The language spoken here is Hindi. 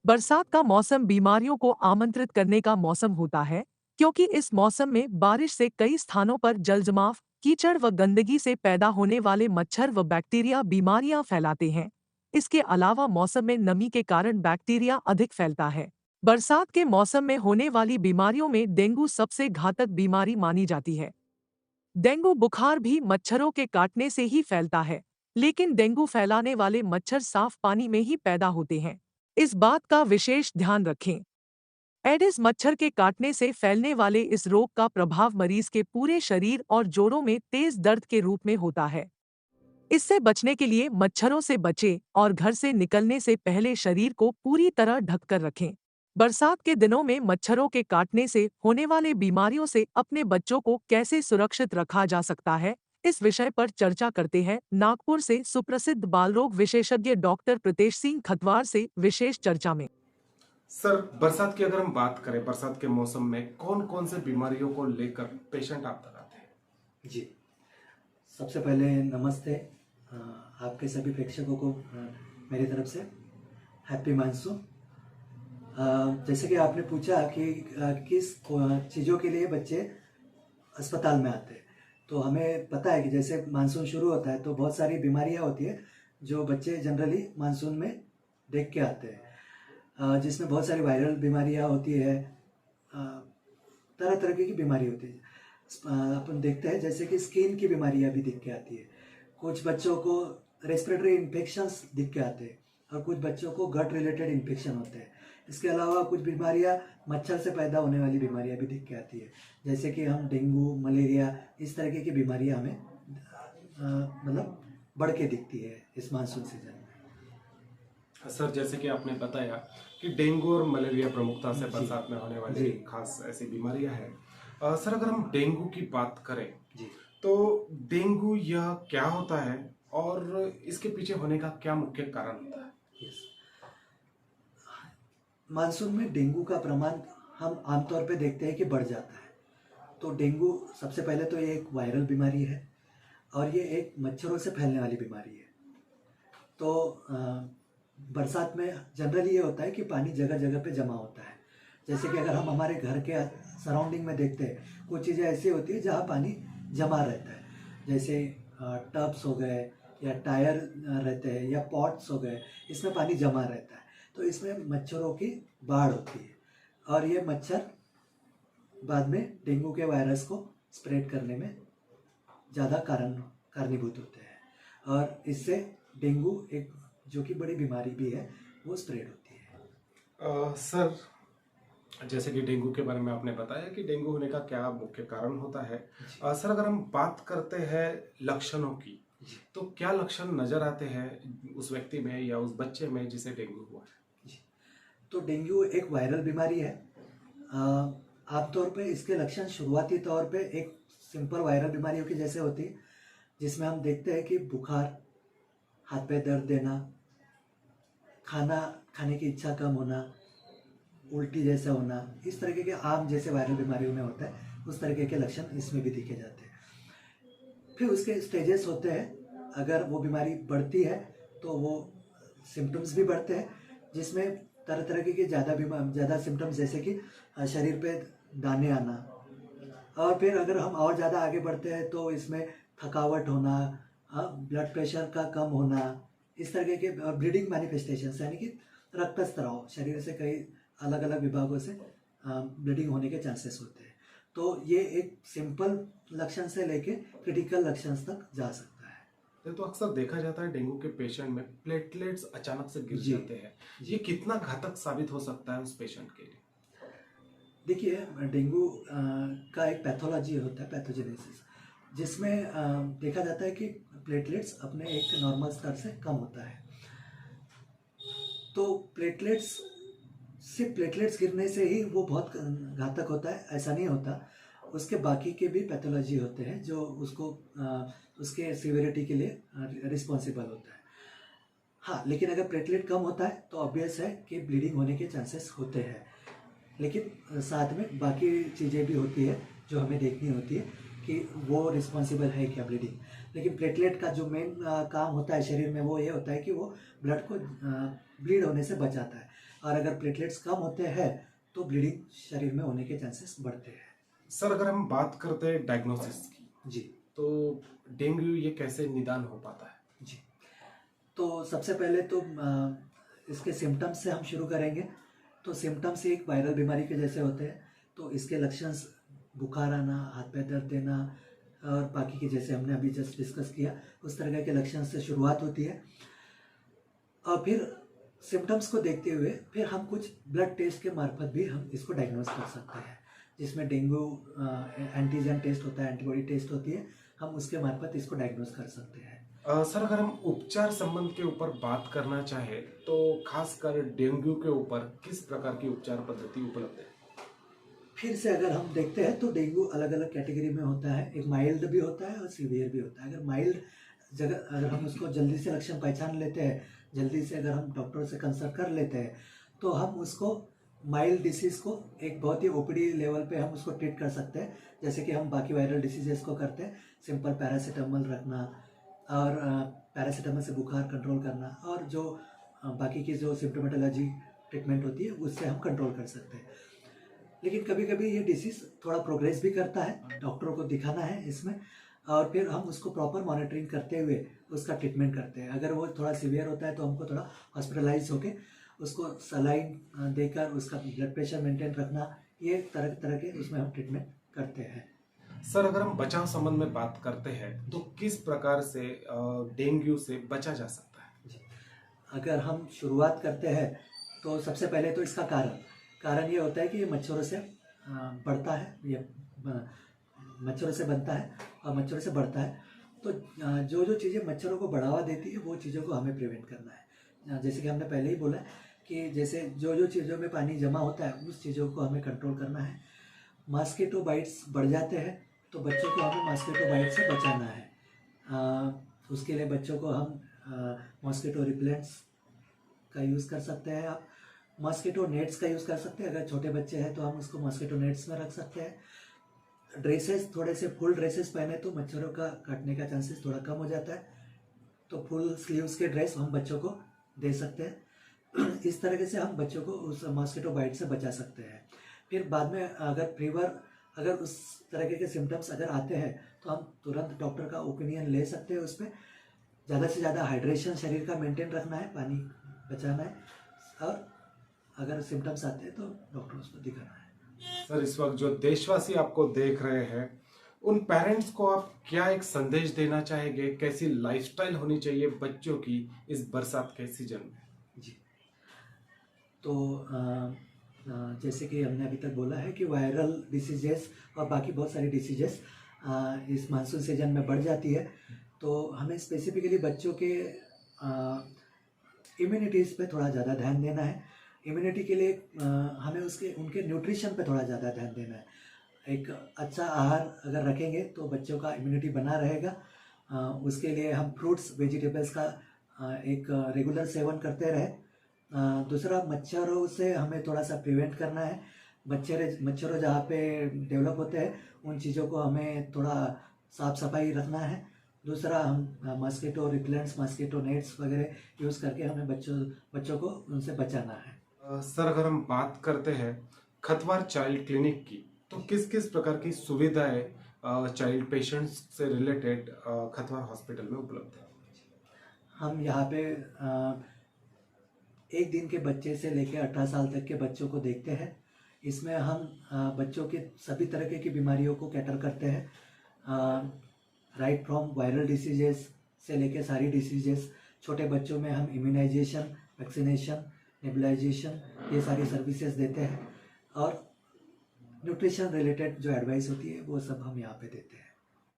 बरसात का मौसम बीमारियों को आमंत्रित करने का मौसम होता है, क्योंकि इस मौसम में बारिश से कई स्थानों पर जलजमाव, कीचड़ व गंदगी से पैदा होने वाले मच्छर व बैक्टीरिया बीमारियां फैलाते हैं। इसके अलावा मौसम में नमी के कारण बैक्टीरिया अधिक फैलता है। बरसात के मौसम में होने वाली बीमारियों में डेंगू सबसे घातक बीमारी मानी जाती है। डेंगू बुखार भी मच्छरों के काटने से ही फैलता है, लेकिन डेंगू फैलाने वाले मच्छर साफ पानी में ही पैदा होते हैं। इस बात का विशेष ध्यान रखें। एडिस मच्छर के काटने से फैलने वाले इस रोग का प्रभाव मरीज के पूरे शरीर और जोड़ों में तेज दर्द के रूप में होता है। इससे बचने के लिए मच्छरों से बचें और घर से निकलने से पहले शरीर को पूरी तरह ढककर रखें। बरसात के दिनों में मच्छरों के काटने से होने वाले बीमारियों से अपने बच्चों को कैसे सुरक्षित रखा जा सकता है, इस विषय पर चर्चा करते हैं नागपुर से सुप्रसिद्ध बालरोग विशेषज्ञ डॉक्टर प्रीतेश सिंह खतवार से विशेष चर्चा में। सर, बरसात की अगर हम बात करें, बरसात के मौसम में कौन कौन से बीमारियों को लेकर पेशेंट आप तक आते हैं? जी, सबसे पहले नमस्ते। आपके सभी प्रेक्षकों को मेरी तरफ से हैप्पी मानसून। जैसे कि आपने पूछा कि किस चीज़ों के लिए बच्चे अस्पताल में आते हैं, तो हमें पता है कि जैसे मानसून शुरू होता है तो बहुत सारी बीमारियां होती है जो बच्चे जनरली मानसून में देख के आते हैं, जिसमें बहुत सारी वायरल बीमारियां होती है, तरह तरह की बीमारी होती है। अपन देखते हैं जैसे कि स्किन की बीमारियां भी दिख के आती है, कुछ बच्चों को रेस्पिरेटरी इन्फेक्शंस दिख के आते हैं और कुछ बच्चों को गट रिलेटेड इन्फेक्शन होते हैं। इसके अलावा कुछ बीमारियां मच्छर से पैदा होने वाली बीमारियां भी दिख के आती है, जैसे कि हम डेंगू, मलेरिया, इस तरीके की बीमारियां हमें मतलब बढ़ के दिखती है इस मानसून सीजन में। सर, जैसे कि आपने बताया कि डेंगू और मलेरिया प्रमुखता से बरसात में होने वाली खास ऐसी बीमारियां हैं। सर, अगर हम डेंगू की बात करें जी, तो डेंगू यह क्या होता है और इसके पीछे होने का क्या मुख्य कारण होता है? यस, मानसून में डेंगू का प्रमाण हम आमतौर पे देखते हैं कि बढ़ जाता है। तो डेंगू सबसे पहले तो ये एक वायरल बीमारी है और ये एक मच्छरों से फैलने वाली बीमारी है। तो बरसात में जनरली ये होता है कि पानी जगह जगह पे जमा होता है। जैसे कि अगर हम हमारे घर के सराउंडिंग में देखते हैं, कुछ चीज़ें ऐसी होती है जहाँ पानी जमा रहता है, जैसे टब्स हो गए या टायर रहते हैं या पॉट्स हो गए, इसमें पानी जमा रहता है। तो इसमें मच्छरों की बाढ़ होती है और ये मच्छर बाद में डेंगू के वायरस को स्प्रेड करने में ज़्यादा कारणीभूत होते हैं और इससे डेंगू एक जो कि बड़ी बीमारी भी है वो स्प्रेड होती है। सर, जैसे कि डेंगू के बारे में आपने बताया कि डेंगू होने का क्या मुख्य कारण होता है। सर, अगर हम बात करते हैं लक्षणों की, तो क्या लक्षण नजर आते हैं उस व्यक्ति में या उस बच्चे में जिसे डेंगू हुआ है? जी, तो डेंगू एक वायरल बीमारी है। आमतौर पे इसके लक्षण शुरुआती तौर पे एक सिंपल वायरल बीमारियों की जैसे होती है, जिसमें हम देखते हैं कि बुखार, हाथ पे दर्द देना, खाना खाने की इच्छा कम होना, उल्टी जैसा होना, इस तरीके के आम जैसे वायरल बीमारियों में होता है उस तरीके के लक्षण इसमें भी दिखे जाते हैं। फिर उसके स्टेजेस होते हैं। अगर वो बीमारी बढ़ती है तो वो सिम्टम्स भी बढ़ते हैं, जिसमें तरह तरह के ज़्यादा सिम्टम्स जैसे कि शरीर पे दाने आना, और फिर अगर हम और ज़्यादा आगे बढ़ते हैं तो इसमें थकावट होना, ब्लड प्रेशर का कम होना, इस तरह के ब्लीडिंग मैनिफेस्टेशंस, यानी कि रक्तस्राव, शरीर से कई अलग अलग विभागों से ब्लीडिंग होने के चांसेस होते हैं। तो ये एक सिंपल लक्षण से लेके क्रिटिकल लक्षण तक जा सकता है। तो अक्सर देखा जाता है डेंगू के पेशेंट में प्लेटलेट्स अचानक से गिर जाते हैं। ये कितना घातक साबित हो सकता है उस पेशेंट के लिए? देखिए, डेंगू का एक पैथोलॉजी होता है, पैथोजेनेसिस, जिसमें देखा जाता है कि प्लेटलेट्स अपने एक नॉर्मल स्तर से कम होता है। तो सिर्फ प्लेटलेट्स गिरने से ही वो बहुत घातक होता है ऐसा नहीं होता, उसके बाकी के भी पैथोलॉजी होते हैं जो उसके सीवियरिटी के लिए रिस्पॉन्सिबल होता है। हाँ, लेकिन अगर प्लेटलेट कम होता है तो ऑब्वियस है कि ब्लीडिंग होने के चांसेस होते हैं, लेकिन साथ में बाकी चीज़ें भी होती है जो हमें देखनी होती है कि वो रिस्पॉन्सिबल है क्या ब्लीडिंग। लेकिन प्लेटलेट का जो मेन काम होता है शरीर में वो ये होता है कि वो ब्लड को ब्लीड होने से बचाता है। और अगर प्लेटलेट्स कम होते हैं तो ब्लीडिंग शरीर में होने के चांसेस बढ़ते हैं। सर अगर हम बात करते हैं डायग्नोसिस की, जी तो डेंगू ये कैसे निदान हो पाता है? जी। तो सबसे पहले तो इसके सिम्टम्स से हम शुरू करेंगे। तो सिम्टम्स एक वायरल बीमारी के जैसे होते हैं। तो इसके लक्षण बुखार आना, हाथ पैर दर्द देना और बाकी के जैसे हमने अभी जस्ट डिस्कस किया उस तरह के लक्षण से शुरुआत होती है। और फिर सिम्टम्स को देखते हुए फिर हम कुछ ब्लड टेस्ट के मार्फत भी हम इसको डायग्नोस कर सकते हैं, जिसमें डेंगू एंटीजन टेस्ट होता है, एंटीबॉडी टेस्ट होती है, हम उसके मार्फत इसको डायग्नोस कर सकते हैं। सर अगर हम उपचार संबंध के ऊपर बात करना चाहे तो खासकर डेंगू के ऊपर किस प्रकार की उपचार पद्धति उपलब्ध है? फिर से अगर हम देखते हैं तो डेंगू अलग अलग कैटेगरी में होता है। एक माइल्ड भी होता है और सीवियर भी होता है। अगर माइल्ड जगह अगर हम उसको जल्दी से लक्षण पहचान लेते हैं, जल्दी से अगर हम डॉक्टर से कंसल्ट कर लेते हैं तो हम उसको माइल्ड डिसीज़ को एक बहुत ही ओपीडी लेवल पे हम उसको ट्रीट कर सकते हैं, जैसे कि हम बाकी वायरल डिसीजेस को करते हैं। सिंपल पैरासीटामोल रखना और पैरासीटामोल से बुखार कंट्रोल करना और जो बाकी की जो सिम्प्टोमेटोलॉजी ट्रीटमेंट होती है उससे हम कंट्रोल कर सकते हैं। लेकिन कभी कभी ये डिसीज़ थोड़ा प्रोग्रेस भी करता है, डॉक्टरों को दिखाना है इसमें, और फिर हम उसको प्रॉपर मॉनिटरिंग करते हुए उसका ट्रीटमेंट करते हैं। अगर वो थोड़ा सीवियर होता है तो हमको थोड़ा हॉस्पिटलाइज होके उसको सलाइन देकर उसका ब्लड प्रेशर मेंटेन रखना, ये तरह तरह के उसमें हम ट्रीटमेंट करते हैं। सर अगर हम बचाव संबंध में बात करते हैं तो किस प्रकार से डेंगू से बचा जा सकता है? जी, अगर हम शुरुआत करते हैं तो सबसे पहले तो इसका कारण ये होता है कि ये मच्छरों से बढ़ता है, ये मच्छरों से बनता है और मच्छरों से बढ़ता है। तो जो जो चीज़ें मच्छरों को बढ़ावा देती है वो चीज़ों को हमें प्रिवेंट करना है। जैसे कि हमने पहले ही बोला कि जैसे जो जो चीज़ों में पानी जमा होता है उस चीज़ों को हमें कंट्रोल करना है। मॉस्किटो बाइट्स बढ़ जाते हैं तो बच्चों को हमें मॉस्किटो बाइट से बचाना है। उसके लिए बच्चों को हम मॉस्किटो रिपेलेंट्स का यूज़ कर सकते हैं। आप मॉस्किटो नेट्स का यूज़ कर सकते हैं। अगर छोटे बच्चे हैं तो हम उसको मॉस्किटो नेट्स में रख सकते हैं। ड्रेसेस थोड़े से फुल ड्रेसेस पहने तो मच्छरों का काटने का चांसेस थोड़ा कम हो जाता है, तो फुल स्लीव्स के ड्रेस हम बच्चों को दे सकते हैं। इस तरीके से हम बच्चों को उस मॉस्किटो बाइट से बचा सकते हैं। फिर बाद में अगर फीवर अगर उस तरह के सिम्टम्स अगर आते हैं तो हम तुरंत डॉक्टर का ओपिनियन ले सकते हैं। उसमें ज़्यादा से ज़्यादा हाइड्रेशन शरीर का मेंटेन रखना है, पानी बचाना है, और अगर सिम्टम्स आते हैं तो डॉक्टर उसको दिखाना है। सर इस वक्त जो देशवासी आपको देख रहे हैं उन पेरेंट्स को आप क्या एक संदेश देना चाहेंगे? कैसी लाइफस्टाइल होनी चाहिए बच्चों की इस बरसात के सीजन में? जी, तो जैसे कि हमने अभी तक बोला है कि वायरल डिसीजेस और बाकी बहुत सारी डिसीजेस इस मानसून सीजन में बढ़ जाती है। तो हमें स्पेसिफिकली बच्चों के इम्यूनिटीज़ पे थोड़ा ज़्यादा ध्यान देना है। इम्यूनिटी के लिए हमें उनके न्यूट्रिशन पे थोड़ा ज़्यादा ध्यान देना है। एक अच्छा आहार अगर रखेंगे तो बच्चों का इम्यूनिटी बना रहेगा। उसके लिए हम फ्रूट्स वेजिटेबल्स का एक रेगुलर सेवन करते रहे। दूसरा, मच्छरों से हमें थोड़ा सा प्रिवेंट करना है। मच्छरों जहाँ पे डेवलप होते हैं उन चीज़ों को हमें थोड़ा साफ सफाई रखना है। दूसरा, हम मॉस्किटो रिपेलेंट्स, मॉस्किटो नेट्स वगैरह यूज़ करके हमें बच्चों को उनसे बचाना है। सर अगर हम बात करते हैं खतवार चाइल्ड क्लिनिक की, तो किस किस प्रकार की सुविधाएं चाइल्ड पेशेंट्स से रिलेटेड खतवार हॉस्पिटल में उपलब्ध है? हम यहाँ पे एक दिन के बच्चे से लेकर 18 साल तक के बच्चों को देखते हैं। इसमें हम बच्चों के सभी तरह की बीमारियों को कैटर करते हैं, राइट फ्रॉम वायरल डिसीजेस से लेकर सारी डिसीजेस। छोटे बच्चों में हम इम्यूनाइजेशन, वैक्सीनेशन, नेबुलाइजेशन, ये सारी सर्विसेज देते हैं, और न्यूट्रिशन रिलेटेड जो एडवाइस होती है वो सब हम यहाँ पे देते हैं।